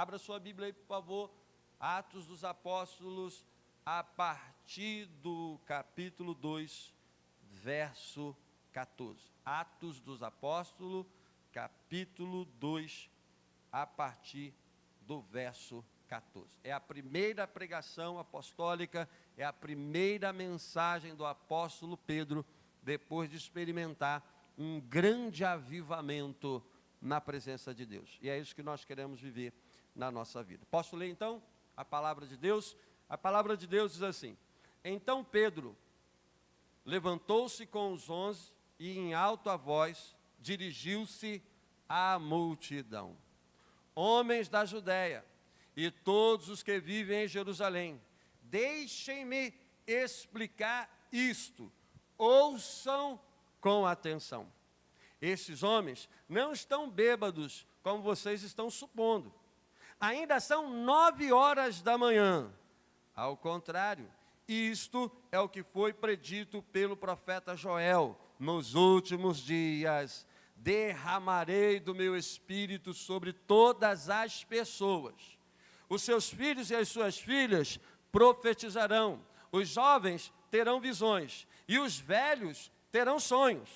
Abra sua Bíblia aí, por favor, Atos dos Apóstolos, a partir do capítulo 2, verso 14. Atos dos Apóstolos, capítulo 2, a partir do verso 14. É a primeira pregação apostólica, é a primeira mensagem do apóstolo Pedro, depois de experimentar um grande avivamento na presença de Deus. E é isso que nós queremos viver na nossa vida. Posso ler então a palavra de Deus? A palavra de Deus diz assim: então Pedro levantou-se com os 11 e em alta voz dirigiu-se à multidão. Homens da Judéia e todos os que vivem em Jerusalém, deixem-me explicar isto, ouçam com atenção. Esses homens não estão bêbados, como vocês estão supondo. Ainda são 9 horas da manhã. Ao contrário, isto é o que foi predito pelo profeta Joel. Nos últimos dias, derramarei do meu espírito sobre todas as pessoas. Os seus filhos e as suas filhas profetizarão. Os jovens terão visões e os velhos terão sonhos.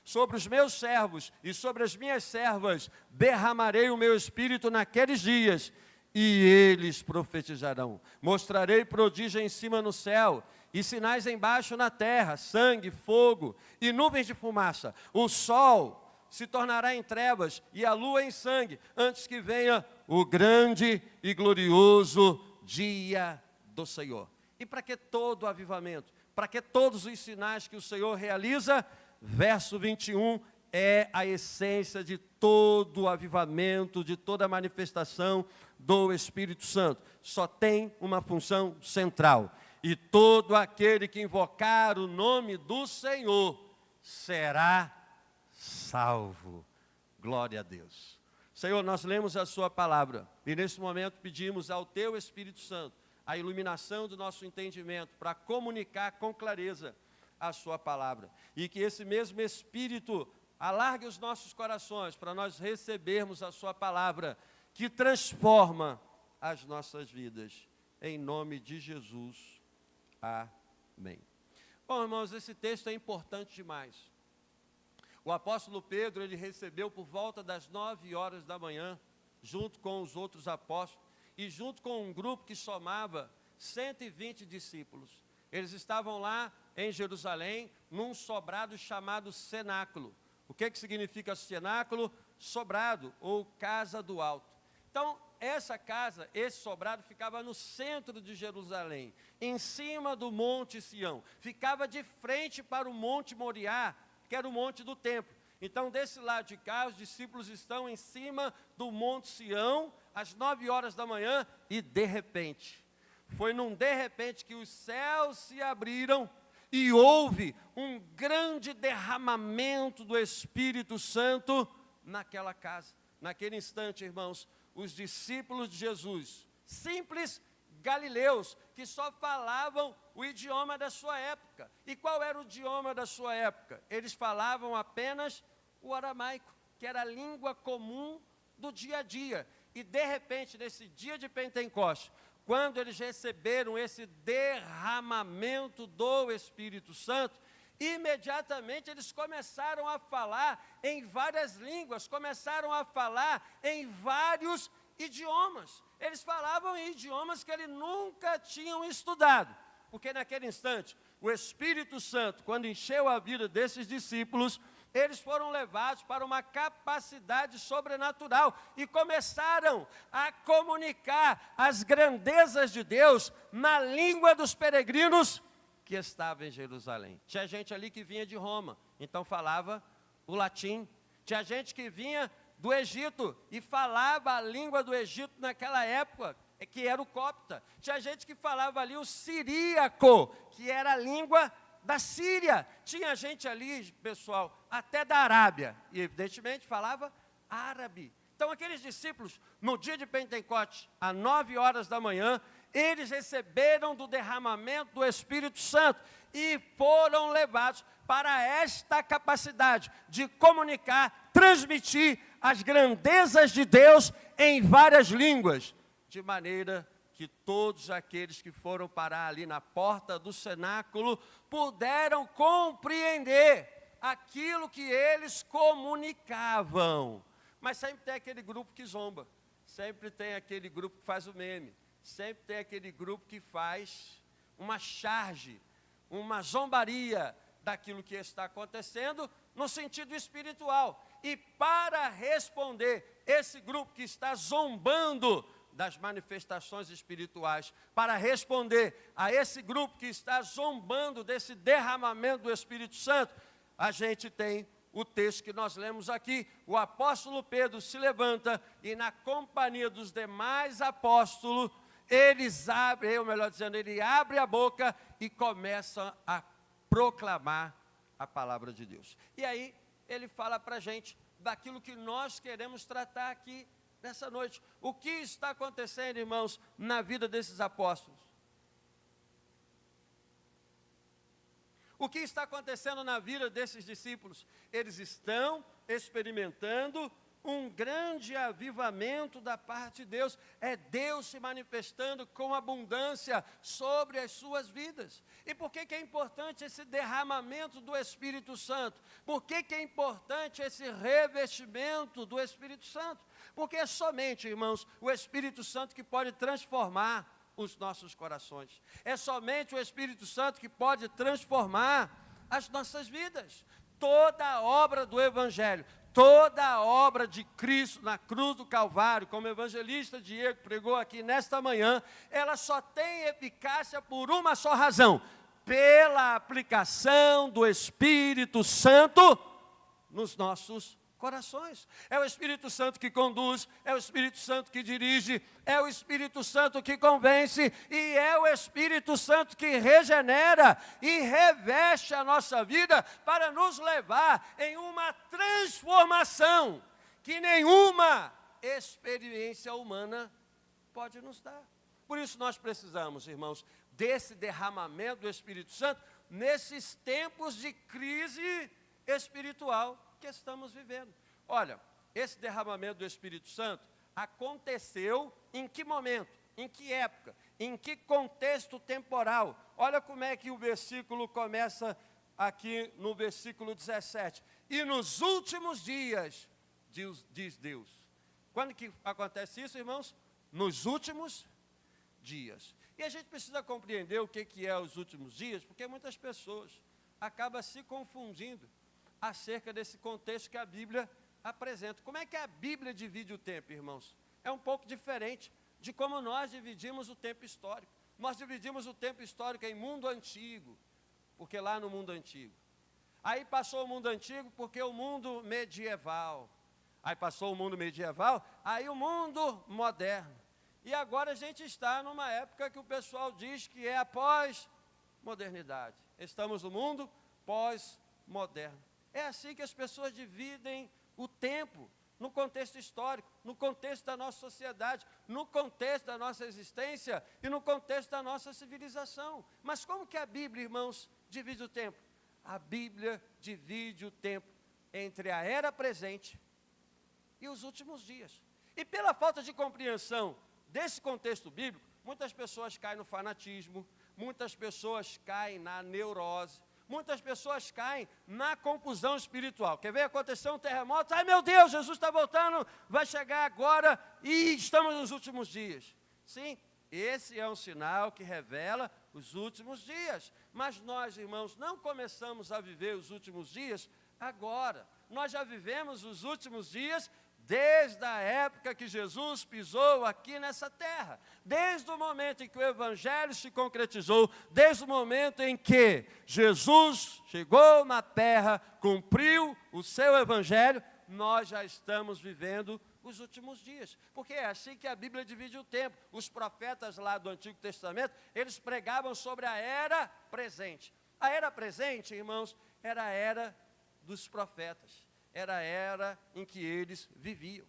Sobre os meus servos e sobre as minhas servas derramarei o meu espírito naqueles dias, e eles profetizarão. Mostrarei prodígio em cima no céu, e sinais embaixo na terra, sangue, fogo e nuvens de fumaça. O sol se tornará em trevas e a lua em sangue, antes que venha o grande e glorioso dia do Senhor. E para que todo o avivamento? Para que todos os sinais que o Senhor realiza? Verso 21 é a essência de todo o avivamento, de toda a manifestação do Espírito Santo. Só tem uma função central: e todo aquele que invocar o nome do Senhor será salvo. Glória a Deus. Senhor, nós lemos a sua palavra e nesse momento pedimos ao teu Espírito Santo a iluminação do nosso entendimento para comunicar com clareza a sua palavra, e que esse mesmo Espírito alargue os nossos corações para nós recebermos a sua palavra, que transforma as nossas vidas, em nome de Jesus, amém. Bom, irmãos, esse texto é importante demais. O apóstolo Pedro, ele recebeu por volta das 9 horas da manhã, junto com os outros apóstolos, e junto com um grupo que somava 120 discípulos. Eles estavam lá em Jerusalém, num sobrado chamado cenáculo. O que significa cenáculo? Sobrado, ou casa do alto. Então, essa casa, esse sobrado, ficava no centro de Jerusalém, em cima do Monte Sião. Ficava de frente para o Monte Moriá, que era o monte do templo. Então, desse lado de cá, os discípulos estão em cima do Monte Sião, às 9 horas da manhã, e de repente, foi num de repente que os céus se abriram e houve um grande derramamento do Espírito Santo naquela casa. Naquele instante, irmãos, os discípulos de Jesus, simples galileus, que só falavam o idioma da sua época. E qual era o idioma da sua época? Eles falavam apenas o aramaico, que era a língua comum do dia a dia. E de repente, nesse dia de Pentecostes, quando eles receberam esse derramamento do Espírito Santo, imediatamente eles começaram a falar em várias línguas, começaram a falar em vários idiomas. Eles falavam em idiomas que eles nunca tinham estudado, porque naquele instante, o Espírito Santo, quando encheu a vida desses discípulos, eles foram levados para uma capacidade sobrenatural e começaram a comunicar as grandezas de Deus na língua dos peregrinos que estavam em Jerusalém. Tinha gente ali que vinha de Roma, então falava o latim. Tinha gente que vinha do Egito e falava a língua do Egito naquela época, que era o copta. Tinha gente que falava ali o siríaco, que era a língua da Síria. Tinha gente ali, pessoal, até da Arábia, e evidentemente falava árabe. Então aqueles discípulos, no dia de Pentecostes, às 9 horas da manhã, eles receberam do derramamento do Espírito Santo e foram levados para esta capacidade de comunicar, transmitir as grandezas de Deus em várias línguas, de maneira que todos aqueles que foram parar ali na porta do cenáculo puderam compreender aquilo que eles comunicavam. Mas sempre tem aquele grupo que zomba, sempre tem aquele grupo que faz o meme, sempre tem aquele grupo que faz uma charge, uma zombaria daquilo que está acontecendo no sentido espiritual. E para responder esse grupo que está zombando das manifestações espirituais, para responder a esse grupo que está zombando desse derramamento do Espírito Santo, a gente tem o texto que nós lemos aqui. O apóstolo Pedro se levanta e na companhia dos demais apóstolos, ele abre a boca e começa a proclamar a palavra de Deus. E aí ele fala para a gente daquilo que nós queremos tratar aqui nessa noite. O que está acontecendo, irmãos, na vida desses apóstolos? O que está acontecendo na vida desses discípulos? Eles estão experimentando um grande avivamento da parte de Deus. É Deus se manifestando com abundância sobre as suas vidas. E por que é importante esse derramamento do Espírito Santo? Por que é importante esse revestimento do Espírito Santo? Porque é somente, irmãos, o Espírito Santo que pode transformar os nossos corações. É somente o Espírito Santo que pode transformar as nossas vidas. Toda a obra do Evangelho, toda a obra de Cristo na cruz do Calvário, como o evangelista Diego pregou aqui nesta manhã, ela só tem eficácia por uma só razão: pela aplicação do Espírito Santo nos nossos corações. É o Espírito Santo que conduz, é o Espírito Santo que dirige, é o Espírito Santo que convence, e é o Espírito Santo que regenera e reveste a nossa vida para nos levar em uma transformação que nenhuma experiência humana pode nos dar. Por isso nós precisamos, irmãos, desse derramamento do Espírito Santo nesses tempos de crise espiritual que estamos vivendo. Olha, esse derramamento do Espírito Santo aconteceu em que momento, em que época, em que contexto temporal? Olha como é que o versículo começa aqui no versículo 17. E nos últimos dias, diz Deus. Quando que acontece isso, irmãos? Nos últimos dias. E a gente precisa compreender o que é os últimos dias, porque muitas pessoas acabam se confundindo acerca desse contexto que a Bíblia apresenta. Como é que a Bíblia divide o tempo, irmãos? É um pouco diferente de como nós dividimos o tempo histórico. Nós dividimos o tempo histórico em mundo antigo, porque lá no mundo antigo. Aí passou o mundo antigo porque o mundo medieval. Aí passou o mundo medieval, aí o mundo moderno. E agora a gente está numa época que o pessoal diz que é a pós-modernidade. Estamos no mundo pós-moderno. É assim que as pessoas dividem o tempo, no contexto histórico, no contexto da nossa sociedade, no contexto da nossa existência e no contexto da nossa civilização. Mas como que a Bíblia, irmãos, divide o tempo? A Bíblia divide o tempo entre a era presente e os últimos dias. E pela falta de compreensão desse contexto bíblico, muitas pessoas caem no fanatismo, muitas pessoas caem na neurose, muitas pessoas caem na confusão espiritual. Quer ver? Aconteceu um terremoto, ai meu Deus, Jesus está voltando, vai chegar agora e estamos nos últimos dias. Sim, esse é um sinal que revela os últimos dias. Mas nós, irmãos, não começamos a viver os últimos dias agora. Nós já vivemos os últimos dias desde a época que Jesus pisou aqui nessa terra, desde o momento em que o Evangelho se concretizou, desde o momento em que Jesus chegou na terra, cumpriu o seu Evangelho, nós já estamos vivendo os últimos dias, porque é assim que a Bíblia divide o tempo. Os profetas lá do Antigo Testamento, eles pregavam sobre a era presente. A era presente, irmãos, era a era dos profetas. Era a era em que eles viviam.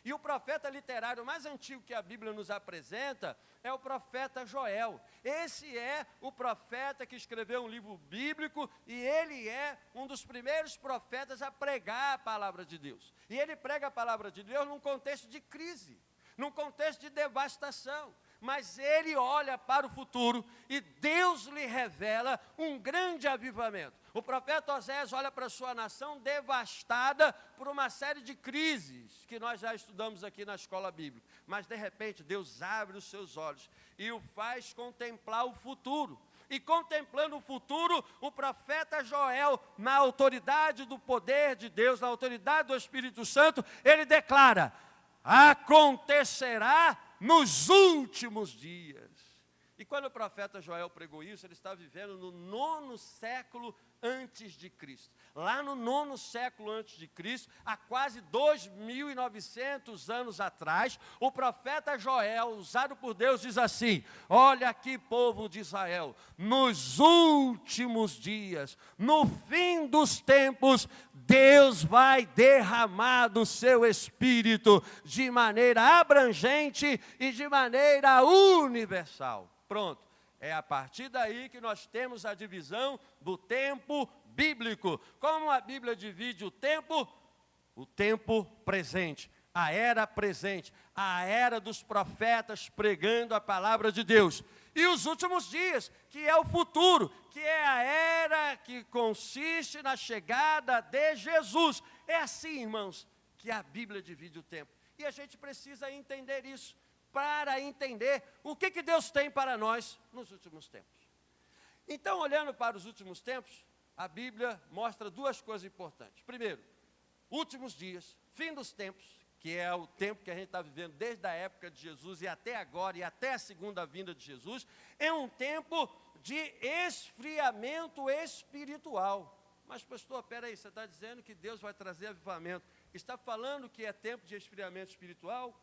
E o profeta literário mais antigo que a Bíblia nos apresenta é o profeta Joel. Esse é o profeta que escreveu um livro bíblico e ele é um dos primeiros profetas a pregar a palavra de Deus. E ele prega a palavra de Deus num contexto de crise, num contexto de devastação. Mas ele olha para o futuro e Deus lhe revela um grande avivamento. O profeta Oséias olha para a sua nação devastada por uma série de crises que nós já estudamos aqui na escola bíblica. Mas de repente Deus abre os seus olhos e o faz contemplar o futuro. E contemplando o futuro, o profeta Joel, na autoridade do poder de Deus, na autoridade do Espírito Santo, ele declara: acontecerá nos últimos dias. E quando o profeta Joel pregou isso, ele estava vivendo no 9º século antes de Cristo. Lá no 9º século antes de Cristo, há quase 2.900 anos atrás, o profeta Joel, usado por Deus, diz assim: olha aqui, povo de Israel, nos últimos dias, no fim dos tempos, Deus vai derramar do seu Espírito de maneira abrangente e de maneira universal. Pronto, é a partir daí que nós temos a divisão do tempo bíblico. Como a Bíblia divide o tempo presente, a era dos profetas pregando a palavra de Deus. E os últimos dias, que é o futuro, que é a era que consiste na chegada de Jesus. É assim, irmãos, que a Bíblia divide o tempo. E a gente precisa entender isso, para entender o que Deus tem para nós nos últimos tempos. Então, olhando para os últimos tempos, a Bíblia mostra duas coisas importantes. Primeiro, últimos dias, fim dos tempos, que é o tempo que a gente está vivendo desde a época de Jesus e até agora, e até a segunda vinda de Jesus, é um tempo de esfriamento espiritual. Mas pastor, peraí, você está dizendo que Deus vai trazer avivamento, está falando que é tempo de esfriamento espiritual?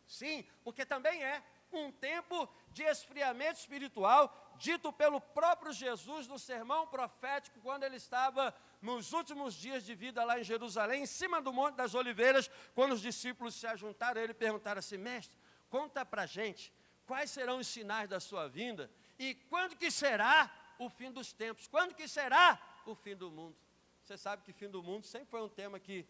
Sim, porque também é um tempo de esfriamento espiritual, dito pelo próprio Jesus no sermão profético, quando ele estava nos últimos dias de vida lá em Jerusalém, em cima do Monte das Oliveiras, quando os discípulos se ajuntaram, ele perguntaram assim: mestre, conta para a gente, quais serão os sinais da sua vinda, e quando que será o fim dos tempos, quando que será o fim do mundo? Você sabe que fim do mundo sempre foi um tema que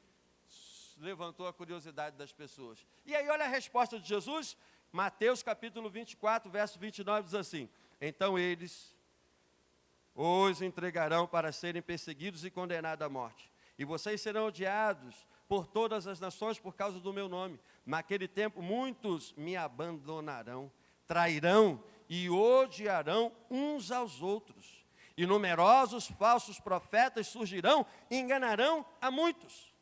levantou a curiosidade das pessoas. E aí olha a resposta de Jesus, Mateus capítulo 24, verso 29, diz assim: então eles os entregarão para serem perseguidos e condenados à morte, e vocês serão odiados por todas as nações por causa do meu nome. Naquele tempo muitos me abandonarão, trairão e odiarão uns aos outros, e numerosos falsos profetas surgirão e enganarão a muitos.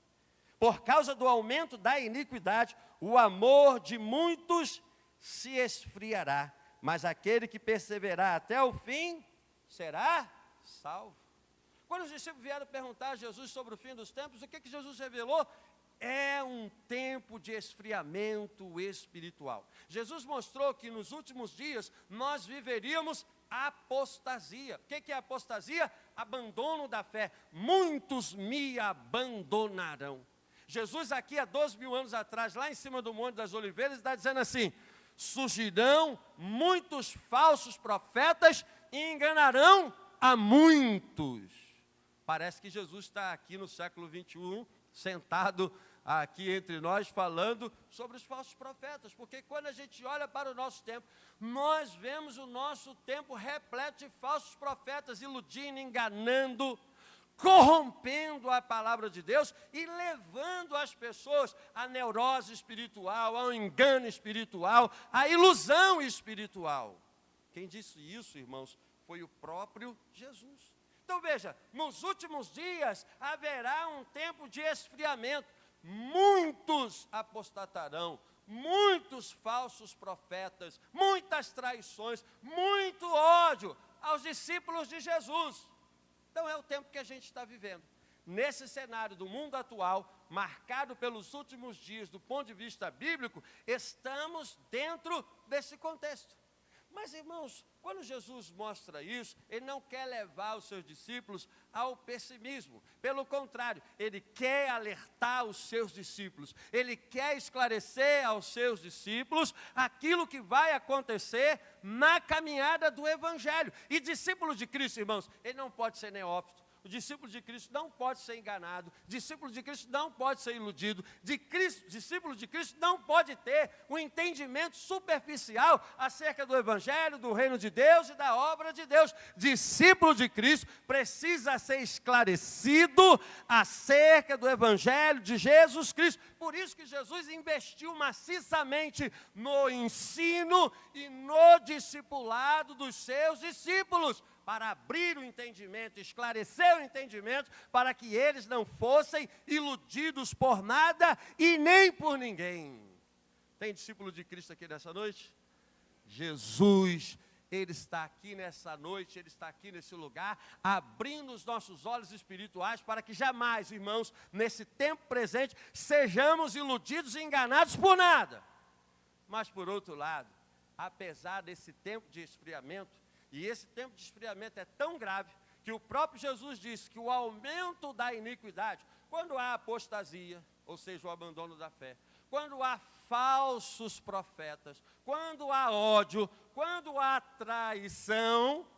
Por causa do aumento da iniquidade, o amor de muitos se esfriará, mas aquele que perseverar até o fim será salvo. Quando os discípulos vieram perguntar a Jesus sobre o fim dos tempos, o que Jesus revelou? É um tempo de esfriamento espiritual. Jesus mostrou que nos últimos dias nós viveríamos apostasia. O que é apostasia? Abandono da fé. Muitos me abandonarão. Jesus aqui há 2.000 anos atrás, lá em cima do Monte das Oliveiras, está dizendo assim: surgirão muitos falsos profetas e enganarão a muitos. Parece que Jesus está aqui no século 21, sentado aqui entre nós, falando sobre os falsos profetas, porque quando a gente olha para o nosso tempo, nós vemos o nosso tempo repleto de falsos profetas, iludindo, enganando, corrompendo a palavra de Deus e levando as pessoas à neurose espiritual, ao engano espiritual, à ilusão espiritual. Quem disse isso, irmãos, foi o próprio Jesus. Então veja, nos últimos dias haverá um tempo de esfriamento. Muitos apostatarão, muitos falsos profetas, muitas traições, muito ódio aos discípulos de Jesus. Então é o tempo que a gente está vivendo. Nesse cenário do mundo atual, marcado pelos últimos dias do ponto de vista bíblico, estamos dentro desse contexto. Mas, irmãos, quando Jesus mostra isso, ele não quer levar os seus discípulos ao pessimismo. Pelo contrário, ele quer alertar os seus discípulos. Ele quer esclarecer aos seus discípulos aquilo que vai acontecer na caminhada do Evangelho. E discípulo de Cristo, irmãos, ele não pode ser neófito. O discípulo de Cristo não pode ser enganado, discípulo de Cristo não pode ser iludido, discípulo de Cristo não pode ter um entendimento superficial acerca do Evangelho, do reino de Deus e da obra de Deus. Discípulo de Cristo precisa ser esclarecido acerca do Evangelho de Jesus Cristo. Por isso que Jesus investiu maciçamente no ensino e no discipulado dos seus discípulos, para abrir o entendimento, esclarecer o entendimento, para que eles não fossem iludidos por nada e nem por ninguém. Tem discípulo de Cristo aqui nessa noite? Jesus, ele está aqui nessa noite, ele está aqui nesse lugar, abrindo os nossos olhos espirituais, para que jamais, irmãos, nesse tempo presente, sejamos iludidos e enganados por nada. Mas, por outro lado, apesar desse tempo de esfriamento, e esse tempo de esfriamento é tão grave, que o próprio Jesus disse que o aumento da iniquidade, quando há apostasia, ou seja, o abandono da fé, quando há falsos profetas, quando há ódio, quando há traição,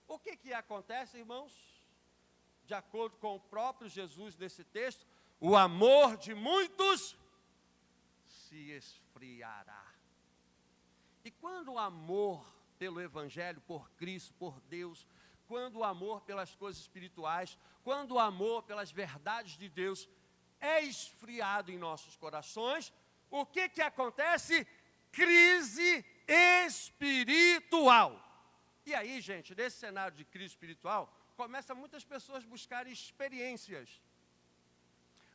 o que acontece, irmãos? De acordo com o próprio Jesus nesse texto, o amor de muitos se esfriará. E quando o amor pelo Evangelho, por Cristo, por Deus, quando o amor pelas coisas espirituais, quando o amor pelas verdades de Deus é esfriado em nossos corações, o que acontece? Crise espiritual. E aí, gente, nesse cenário de crise espiritual, começa muitas pessoas buscarem experiências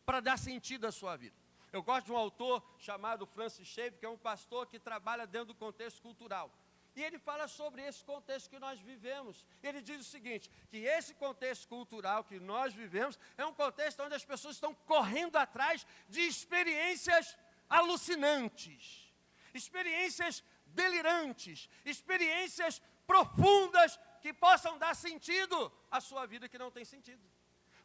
para dar sentido à sua vida. Eu gosto de um autor chamado Francis Schaeffer, que é um pastor que trabalha dentro do contexto cultural. E ele fala sobre esse contexto que nós vivemos. Ele diz o seguinte, que esse contexto cultural que nós vivemos é um contexto onde as pessoas estão correndo atrás de experiências alucinantes, experiências delirantes, experiências profundas que possam dar sentido à sua vida que não tem sentido.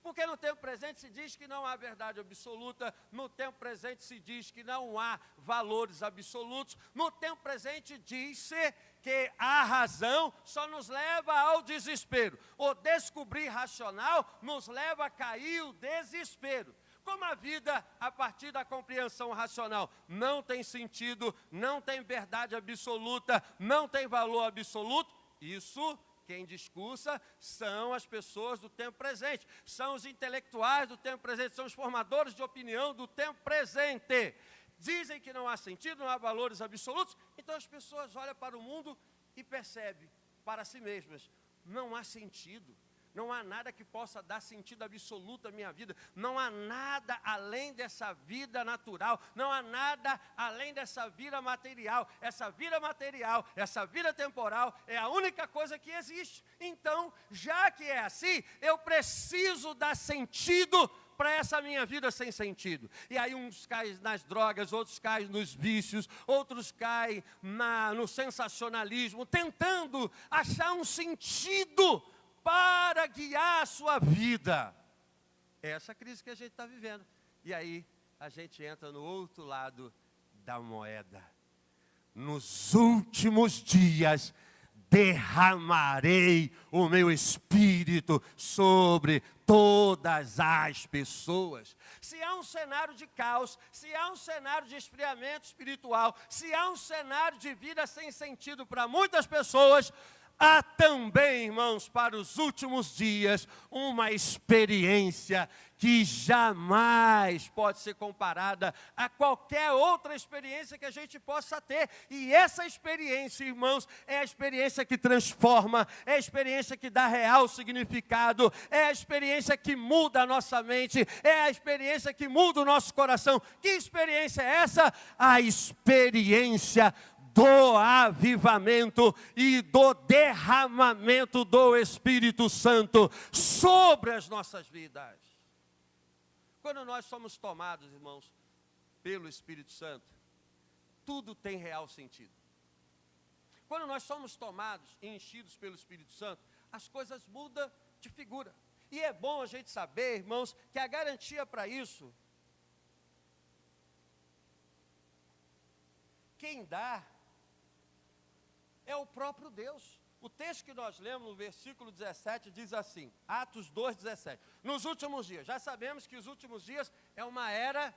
Porque no tempo presente se diz que não há verdade absoluta, no tempo presente se diz que não há valores absolutos, no tempo presente diz-se que a razão só nos leva ao desespero. O descobrir racional nos leva a cair o desespero. Como a vida, a partir da compreensão racional, não tem sentido, não tem verdade absoluta, não tem valor absoluto, isso quem discursa são as pessoas do tempo presente, são os intelectuais do tempo presente, são os formadores de opinião do tempo presente. Dizem que não há sentido, não há valores absolutos, então as pessoas olham para o mundo e percebem para si mesmas, não há sentido. Não há nada que possa dar sentido absoluto à minha vida. Não há nada além dessa vida natural. Não há nada além dessa vida material. Essa vida material, essa vida temporal é a única coisa que existe. Então, já que é assim, eu preciso dar sentido para essa minha vida sem sentido. E aí uns caem nas drogas, outros caem nos vícios, outros caem no sensacionalismo, tentando achar um sentido para guiar a sua vida. É essa crise que a gente está vivendo. E aí a gente entra no outro lado da moeda. Nos últimos dias derramarei o meu espírito sobre todas as pessoas. Se há um cenário de caos, se há um cenário de esfriamento espiritual, se há um cenário de vida sem sentido para muitas pessoas, há também, irmãos, para os últimos dias, uma experiência que jamais pode ser comparada a qualquer outra experiência que a gente possa ter. E essa experiência, irmãos, é a experiência que transforma, é a experiência que dá real significado, é a experiência que muda a nossa mente, é a experiência que muda o nosso coração. Que experiência é essa? A experiência do avivamento e do derramamento do Espírito Santo sobre as nossas vidas. Quando nós somos tomados, irmãos, pelo Espírito Santo, tudo tem real sentido. Quando nós somos tomados e enchidos pelo Espírito Santo, as coisas mudam de figura. E é bom a gente saber, irmãos, que a garantia para isso, quem dá é o próprio Deus. O texto que nós lemos no versículo 17 diz assim, Atos 2:17. Nos últimos dias, já sabemos que os últimos dias é uma era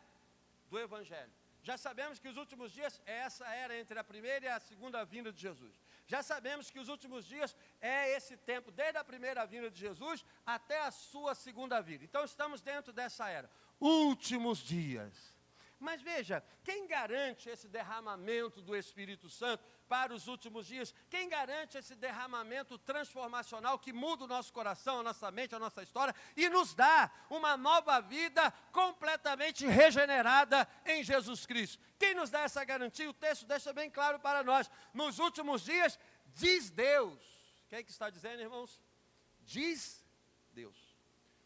do Evangelho. Já sabemos que os últimos dias é essa era entre a primeira e a segunda vinda de Jesus. Já sabemos que os últimos dias é esse tempo, desde a primeira vinda de Jesus até a sua segunda vinda. Então estamos dentro dessa era. Últimos dias. Mas veja, quem garante esse derramamento do Espírito Santo para os últimos dias? Quem garante esse derramamento transformacional que muda o nosso coração, a nossa mente, a nossa história e nos dá uma nova vida completamente regenerada em Jesus Cristo? Quem nos dá essa garantia? O texto deixa bem claro para nós. Nos últimos dias, diz Deus. Quem é que está dizendo, irmãos? Diz Deus.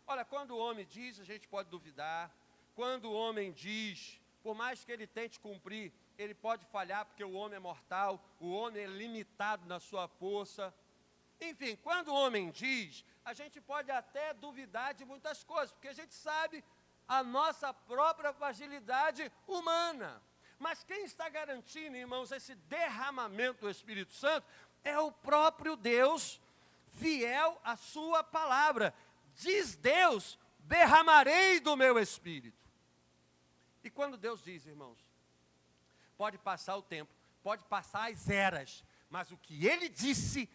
Olha, quando o homem diz, a gente pode duvidar. Quando o homem diz, por mais que ele tente cumprir, ele pode falhar, porque o homem é mortal, o homem é limitado na sua força. Enfim, quando o homem diz, a gente pode até duvidar de muitas coisas, porque a gente sabe a nossa própria fragilidade humana. Mas quem está garantindo, irmãos, esse derramamento do Espírito Santo é o próprio Deus, fiel à sua palavra. Diz Deus, derramarei do meu Espírito. E quando Deus diz, irmãos, pode passar o tempo, pode passar as eras, mas o que Ele disse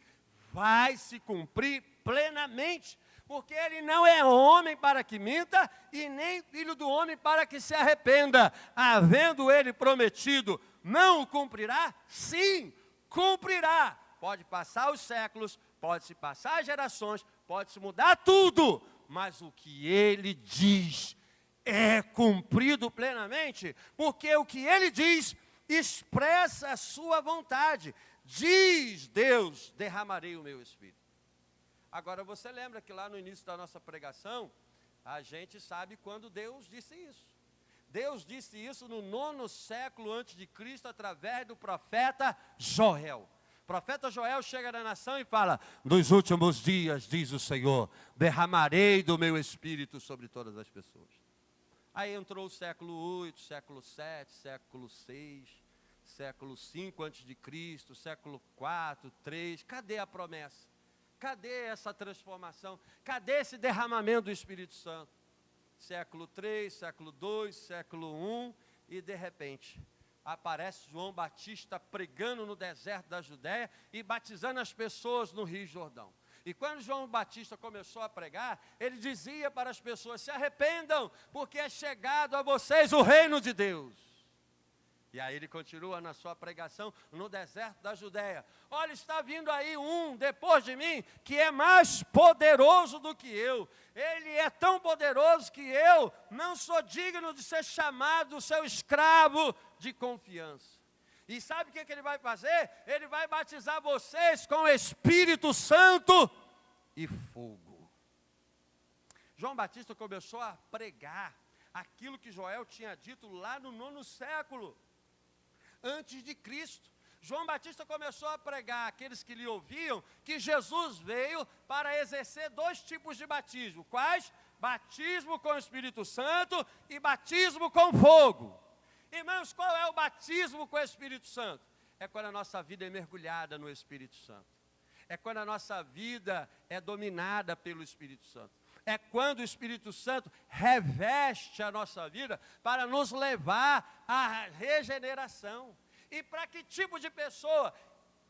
vai se cumprir plenamente, porque Ele não é homem para que minta, e nem filho do homem para que se arrependa. Havendo Ele prometido, não o cumprirá? Sim, cumprirá. Pode passar os séculos, pode se passar as gerações, pode se mudar tudo, mas o que Ele diz é cumprido plenamente, porque o que Ele diz expressa a sua vontade. Diz Deus, derramarei o meu Espírito. Agora você lembra que lá no início da nossa pregação, a gente sabe quando Deus disse isso. Deus disse isso no 9º século antes de Cristo, através do profeta Joel. O profeta Joel chega na nação e fala, nos últimos dias, diz o Senhor, derramarei do meu Espírito sobre todas as pessoas. Aí entrou o século 8, século 7, século 6, século 5 antes de Cristo, século 4, 3. Cadê a promessa? Cadê essa transformação? Cadê esse derramamento do Espírito Santo? Século 3, século 2, século 1, e de repente aparece João Batista pregando no deserto da Judéia e batizando as pessoas no Rio Jordão. E quando João Batista começou a pregar, ele dizia para as pessoas, se arrependam, porque é chegado a vocês o reino de Deus. E aí ele continua na sua pregação no deserto da Judéia. Olha, está vindo aí um depois de mim, que é mais poderoso do que eu. Ele é tão poderoso que eu não sou digno de ser chamado seu escravo de confiança. E sabe o que ele vai fazer? Ele vai batizar vocês com o Espírito Santo e fogo. João Batista começou a pregar aquilo que Joel tinha dito lá no 9º século, antes de Cristo. João Batista começou a pregar àqueles que lhe ouviam que Jesus veio para exercer 2 tipos de batismo. Quais? Batismo com o Espírito Santo e batismo com fogo. Irmãos, qual é o batismo com o Espírito Santo? É quando a nossa vida é mergulhada no Espírito Santo. É quando a nossa vida é dominada pelo Espírito Santo. É quando o Espírito Santo reveste a nossa vida para nos levar à regeneração. E para que tipo de pessoa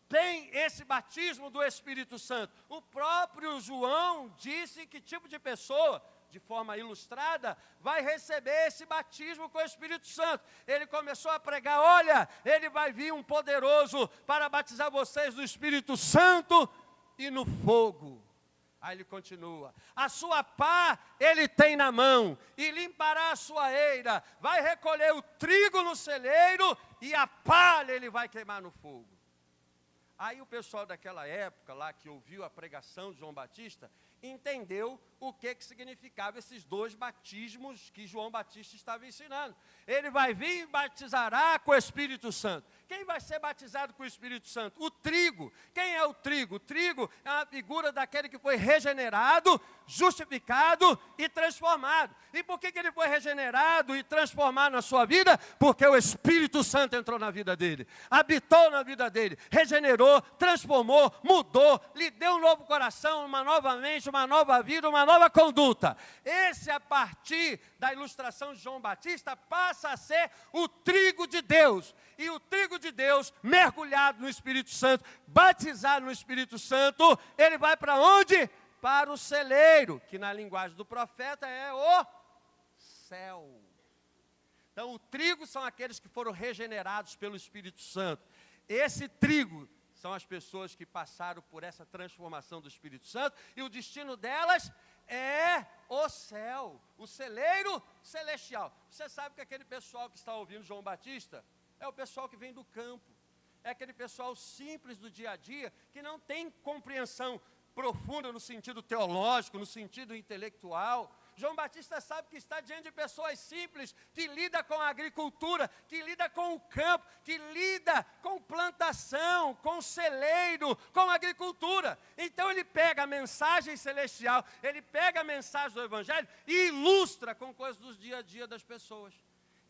tem esse batismo do Espírito Santo? O próprio João disse que tipo de pessoa, de forma ilustrada, vai receber esse batismo com o Espírito Santo. Ele começou a pregar, olha, ele vai vir um poderoso para batizar vocês do Espírito Santo e no fogo. Aí ele continua, a sua pá ele tem na mão, e limpará a sua eira, vai recolher o trigo no celeiro, e a palha ele vai queimar no fogo. Aí o pessoal daquela época lá, que ouviu a pregação de João Batista, entendeu o que significava esses 2 batismos que João Batista estava ensinando. Ele vai vir e batizará com o Espírito Santo. Quem vai ser batizado com o Espírito Santo? O trigo. Quem é o trigo? O trigo é uma figura daquele que foi regenerado, justificado e transformado. E por que ele foi regenerado e transformado na sua vida? Porque o Espírito Santo entrou na vida dele, habitou na vida dele, regenerou, transformou, mudou, lhe deu um novo coração, uma nova mente, uma nova vida, uma nova conduta. Esse, a partir da ilustração de João Batista, passa a ser o trigo de Deus. E o trigo de Deus, mergulhado no Espírito Santo, batizado no Espírito Santo, ele vai para onde? Para o celeiro, que na linguagem do profeta é o céu. Então, o trigo são aqueles que foram regenerados pelo Espírito Santo. Esse trigo são as pessoas que passaram por essa transformação do Espírito Santo, e o destino delas é o céu, o celeiro celestial. Você sabe que aquele pessoal que está ouvindo João Batista é o pessoal que vem do campo, é aquele pessoal simples do dia a dia, que não tem compreensão profunda no sentido teológico, no sentido intelectual. João Batista sabe que está diante de pessoas simples, que lida com a agricultura, que lida com o campo, que lida com plantação, com celeiro, com agricultura. Então ele pega a mensagem celestial, ele pega a mensagem do Evangelho e ilustra com coisas do dia a dia das pessoas.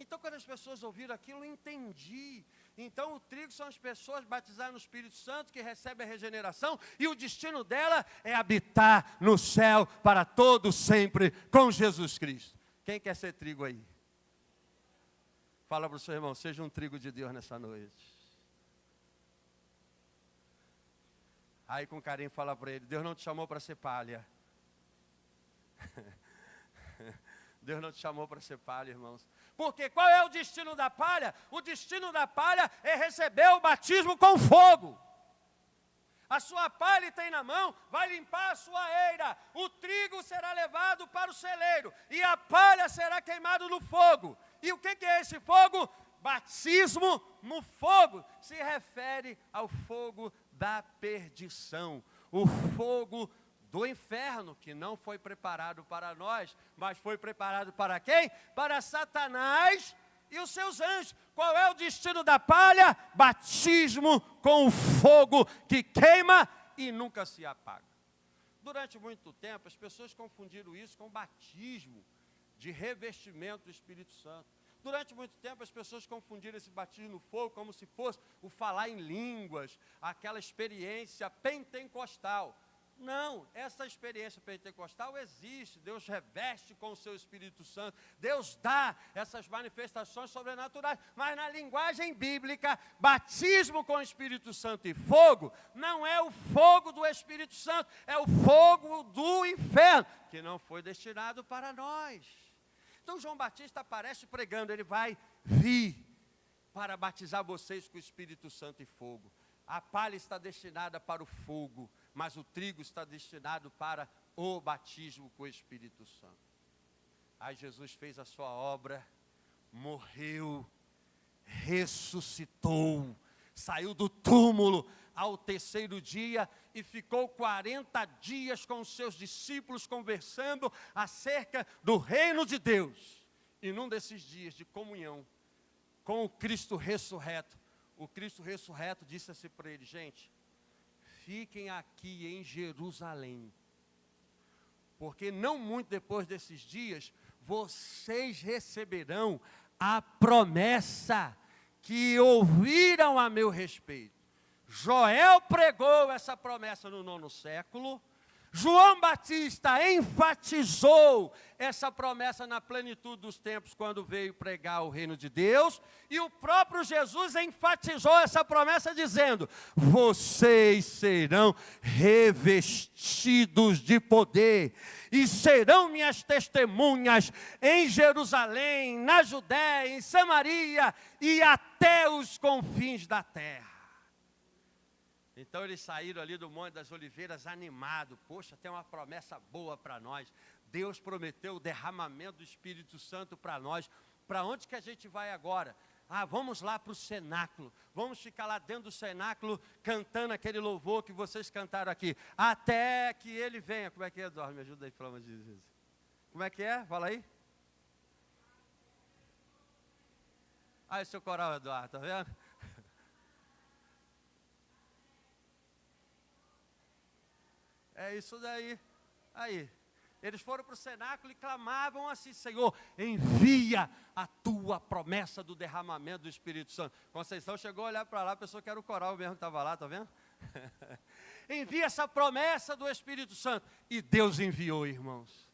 Então, quando as pessoas ouviram aquilo, eu entendi. Então, o trigo são as pessoas batizadas no Espírito Santo, que recebem a regeneração, e o destino dela é habitar no céu para todo sempre com Jesus Cristo. Quem quer ser trigo aí? Fala para o seu irmão, seja um trigo de Deus nessa noite. Aí com carinho fala para ele, Deus não te chamou para ser palha. Deus não te chamou para ser palha, irmãos. Porque qual é o destino da palha? O destino da palha é receber o batismo com fogo. A sua palha tem na mão, vai limpar a sua eira. O trigo será levado para o celeiro e a palha será queimada no fogo. E o que é esse fogo? Batismo no fogo. Se refere ao fogo da perdição. O fogo do inferno, que não foi preparado para nós, mas foi preparado para quem? Para Satanás e os seus anjos. Qual é o destino da palha? Batismo com o fogo que queima e nunca se apaga. Durante muito tempo, as pessoas confundiram isso com batismo de revestimento do Espírito Santo. Durante muito tempo, as pessoas confundiram esse batismo no fogo como se fosse o falar em línguas, aquela experiência pentecostal. Não, essa experiência pentecostal existe, Deus reveste com o seu Espírito Santo, Deus dá essas manifestações sobrenaturais, mas na linguagem bíblica, batismo com o Espírito Santo e fogo, não é o fogo do Espírito Santo, é o fogo do inferno, que não foi destinado para nós. Então João Batista aparece pregando, ele vai vir para batizar vocês com o Espírito Santo e fogo. A palha está destinada para o fogo, mas o trigo está destinado para o batismo com o Espírito Santo. Aí Jesus fez a sua obra, morreu, ressuscitou, saiu do túmulo ao terceiro dia e ficou 40 dias com os seus discípulos conversando acerca do reino de Deus. E num desses dias de comunhão com o Cristo ressurreto, o Cristo ressurreto disse assim para ele, gente, fiquem aqui em Jerusalém, porque não muito depois desses dias, vocês receberão a promessa que ouviram a meu respeito. Joel pregou essa promessa no 9º século, João Batista enfatizou essa promessa na plenitude dos tempos, quando veio pregar o reino de Deus, e o próprio Jesus enfatizou essa promessa dizendo, vocês serão revestidos de poder, e serão minhas testemunhas em Jerusalém, na Judéia, em Samaria, e até os confins da terra. Então eles saíram ali do Monte das Oliveiras animados. Poxa, tem uma promessa boa para nós. Deus prometeu o derramamento do Espírito Santo para nós. Para onde que a gente vai agora? vamos lá para o cenáculo, vamos ficar lá dentro do cenáculo, cantando aquele louvor que vocês cantaram aqui, até que ele venha. Como é que é, Eduardo? Me ajuda aí, pelo amor de Deus. Como é que é? Fala aí. Esse é o coral, Eduardo, tá vendo? É isso daí. Aí, eles foram para o cenáculo e clamavam assim: Senhor, envia a tua promessa do derramamento do Espírito Santo. Conceição chegou a olhar para lá, pensou que era o coral mesmo que estava lá, tá vendo? Envia essa promessa do Espírito Santo. E Deus enviou, irmãos.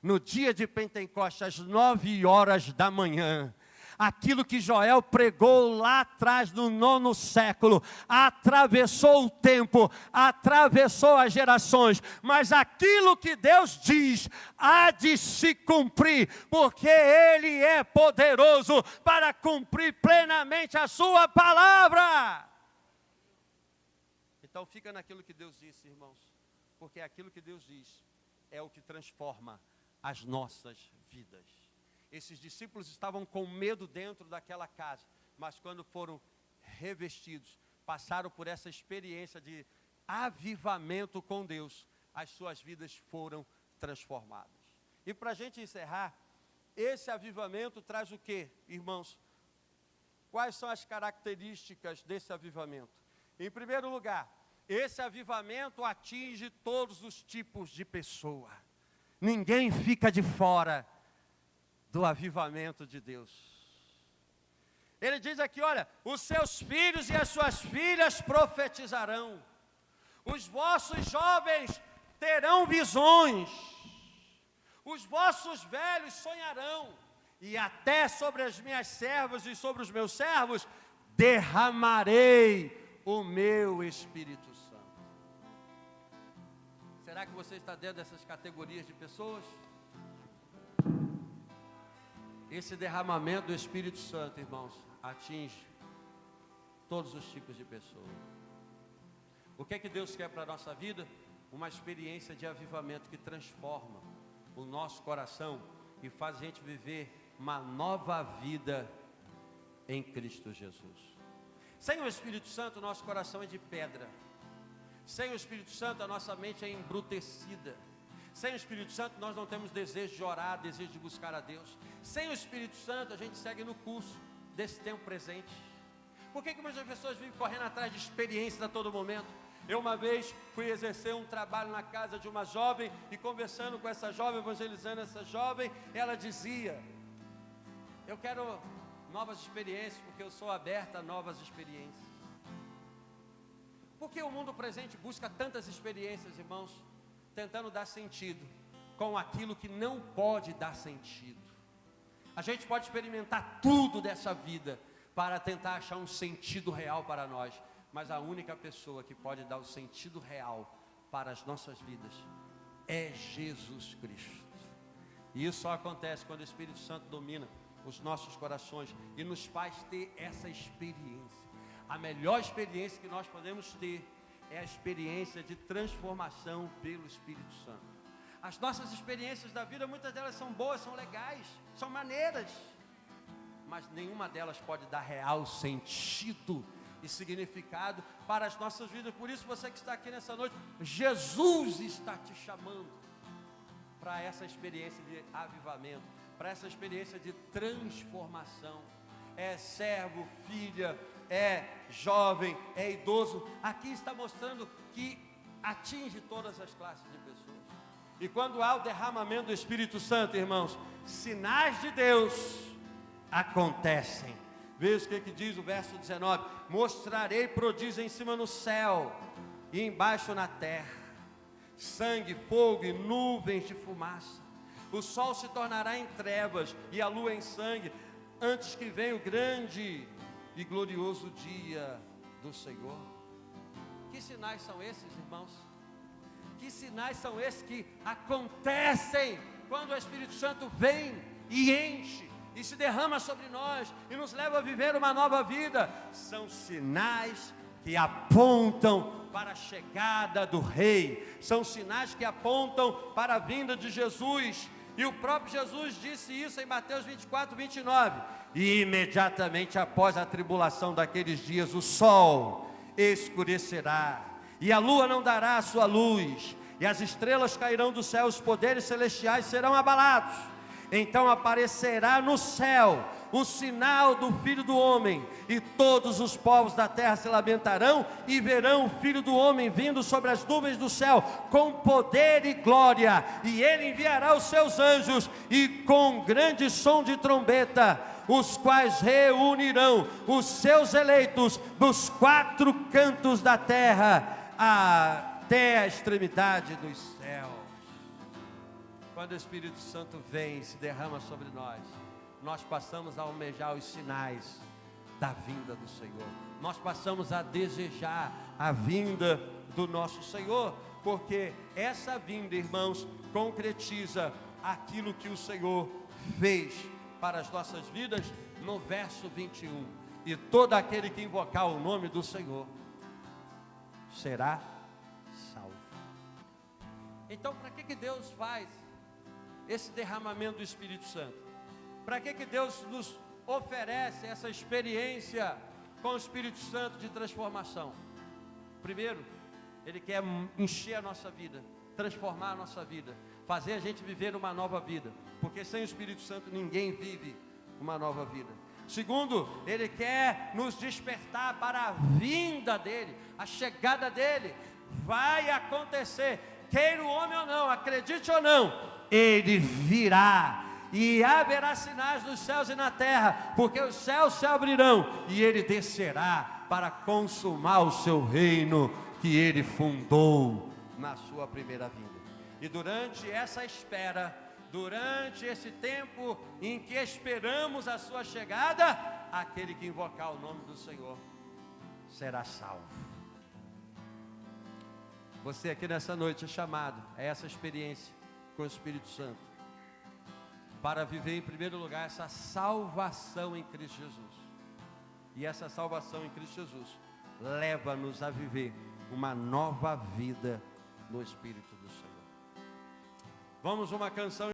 No dia de Pentecostes, às 9 horas da manhã, aquilo que Joel pregou lá atrás, no 9º século, atravessou o tempo, atravessou as gerações, mas aquilo que Deus diz há de se cumprir, porque Ele é poderoso para cumprir plenamente a sua palavra. Então fica naquilo que Deus disse, irmãos, porque aquilo que Deus diz é o que transforma as nossas vidas. Esses discípulos estavam com medo dentro daquela casa, mas quando foram revestidos, passaram por essa experiência de avivamento com Deus, as suas vidas foram transformadas. E para a gente encerrar, esse avivamento traz o quê, irmãos? Quais são as características desse avivamento? Em primeiro lugar, esse avivamento atinge todos os tipos de pessoa. Ninguém fica de fora do avivamento de Deus. Ele diz aqui, olha, os seus filhos e as suas filhas profetizarão, os vossos jovens terão visões, os vossos velhos sonharão, e até sobre as minhas servas e sobre os meus servos derramarei o meu Espírito Santo. Será que você está dentro dessas categorias de pessoas? Esse derramamento do Espírito Santo, irmãos, atinge todos os tipos de pessoas. O que é que Deus quer para a nossa vida? Uma experiência de avivamento que transforma o nosso coração e faz a gente viver uma nova vida em Cristo Jesus. Sem o Espírito Santo, o nosso coração é de pedra. Sem o Espírito Santo, a nossa mente é embrutecida. Sem o Espírito Santo, nós não temos desejo de orar, desejo de buscar a Deus. Sem o Espírito Santo, a gente segue no curso desse tempo presente. Por que muitas pessoas vivem correndo atrás de experiências a todo momento? Eu uma vez fui exercer um trabalho na casa de uma jovem e conversando com essa jovem, evangelizando essa jovem, ela dizia: eu quero novas experiências, porque eu sou aberta a novas experiências. Por que o mundo presente busca tantas experiências, irmãos? Tentando dar sentido com aquilo que não pode dar sentido. A gente pode experimentar tudo dessa vida para tentar achar um sentido real para nós, mas a única pessoa que pode dar o sentido real para as nossas vidas é Jesus Cristo. E isso só acontece quando o Espírito Santo domina os nossos corações e nos faz ter essa experiência. A melhor experiência que nós podemos ter é a experiência de transformação pelo Espírito Santo. As nossas experiências da vida, muitas delas são boas, são legais, são maneiras, mas nenhuma delas pode dar real sentido e significado para as nossas vidas. Por isso, você que está aqui nessa noite, Jesus está te chamando para essa experiência de avivamento, para essa experiência de transformação. É servo, filha, é jovem, é idoso. Aqui está mostrando que atinge todas as classes de pessoas. E quando há o derramamento do Espírito Santo, irmãos, sinais de Deus acontecem. Veja o que diz o verso 19: mostrarei prodígio em cima no céu e embaixo na terra, sangue, fogo e nuvens de fumaça. O sol se tornará em trevas e a lua em sangue, antes que venha o grande e glorioso dia do Senhor. Que sinais são esses, irmãos? Que sinais são esses que acontecem quando o Espírito Santo vem e enche e se derrama sobre nós e nos leva a viver uma nova vida? São sinais que apontam para a chegada do Rei, são sinais que apontam para a vinda de Jesus. E o próprio Jesus disse isso em Mateus 24, 29, E imediatamente após a tribulação daqueles dias, o sol escurecerá, e a lua não dará a sua luz, e as estrelas cairão do céu, os poderes celestiais serão abalados. Então aparecerá no céu o sinal do Filho do Homem, e todos os povos da terra se lamentarão, e verão o Filho do Homem vindo sobre as nuvens do céu, com poder e glória, e ele enviará os seus anjos, e com grande som de trombeta, os quais reunirão os seus eleitos dos quatro cantos da terra, até a extremidade dos céus. Quando o Espírito Santo vem e se derrama sobre nós, nós passamos a almejar os sinais da vinda do Senhor. Nós passamos a desejar a vinda do nosso Senhor, porque essa vinda, irmãos, concretiza aquilo que o Senhor fez para as nossas vidas no verso 21. E todo aquele que invocar o nome do Senhor será salvo. Então, para que Deus faz esse derramamento do Espírito Santo? Para que Deus nos oferece essa experiência com o Espírito Santo de transformação? Primeiro, Ele quer encher a nossa vida, transformar a nossa vida, fazer a gente viver uma nova vida, porque sem o Espírito Santo ninguém vive uma nova vida. Segundo, Ele quer nos despertar para a vinda dEle, a chegada dEle. Vai acontecer, queira o homem ou não, acredite ou não, Ele virá, e haverá sinais nos céus e na terra, porque os céus se abrirão, e Ele descerá para consumar o seu reino, que Ele fundou na sua primeira vinda. E durante essa espera, durante esse tempo em que esperamos a sua chegada, aquele que invocar o nome do Senhor será salvo. Você aqui nessa noite é chamado a essa experiência com o Espírito Santo, para viver em primeiro lugar essa salvação em Cristo Jesus. E essa salvação em Cristo Jesus leva-nos a viver uma nova vida no Espírito do Senhor. Vamos uma canção.